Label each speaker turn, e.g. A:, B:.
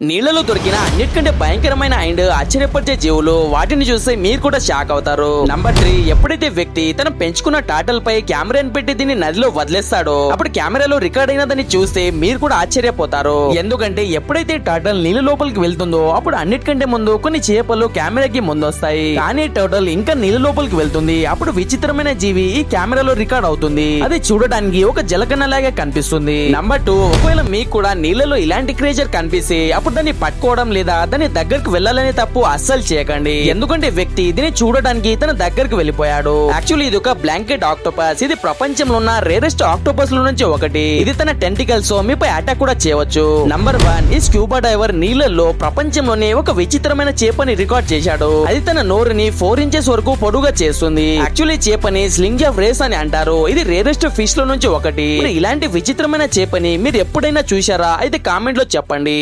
A: నీళ్లలో దొరికిన అన్నిటికంటే భయంకరమైన అండ్ ఆశ్చర్యపరిచే జీవులు, వాటిని చూస్తే మీరు కూడా షాక్ అవుతారు. నంబర్ 3, ఎప్పుడైతే వ్యక్తి తను పెంచుకున్న టాటల్ పై కెమెరాని పెట్టి దీన్ని నదిలో వదిలేస్తాడో అప్పుడు కెమెరాలో రికార్డ్ అయినదని చూస్తే మీరు కూడా ఆశ్చర్యపోతారు. ఎందుకంటే ఎప్పుడైతే టాటల్ నీళ్ళ లోపలికి వెళ్తుందో అప్పుడు అన్నిటికంటే ముందు కొన్ని చేపలు కెమెరాకి ముందొస్తాయి. కానీ టోటల్ ఇంకా నీళ్ళ లోపలికి వెళ్తుంది. అప్పుడు విచిత్రమైన జీవి ఈ కెమెరాలో రికార్డ్ అవుతుంది. అది చూడడానికి ఒక జలకన్నలాగా కనిపిస్తుంది. నంబర్ 2, ఒకవేళ మీకు కూడా నీళ్ళలో ఇలాంటి క్రియేచర్ కనిపిస్తే అప్పుడు దాన్ని పట్టుకోవడం లేదా దాని దగ్గరకు వెళ్లాలనే తప్పు అస్సలు చేయకండి. ఎందుకంటే వ్యక్తి దీన్ని చూడడానికి తన దగ్గరకు వెళ్ళిపోయాడు. యాక్చువల్లీ ఇది ఒక బ్లాంకెట్ ఆక్టోపస్. ఇది ప్రపంచంలో ఉన్న రేరెస్ట్ ఆక్టోపస్ లో నుంచి ఒకటి. ఇది తన టెంటికల్స్ మీపై అటాక్ కూడా చేయవచ్చు. నంబర్ 1, ఈ స్క్యూబా డైవర్ నీళ్లలో ప్రపంచంలోనే ఒక విచిత్రమైన చేపని రికార్డ్ చేశాడు. అది తన నోరుని 4 ఇంచెస్ వరకు పొడుగా చేస్తుంది. యాక్చువల్లీ చేపని స్లింగ్ ఆఫ్ రేస్ అని అంటారు. ఇది రేరెస్ట్ ఫిష్ లో నుంచి ఒకటి. ఇలాంటి విచిత్రమైన చేపని మీరు ఎప్పుడైనా చూశారా? అయితే కామెంట్ లో చెప్పండి.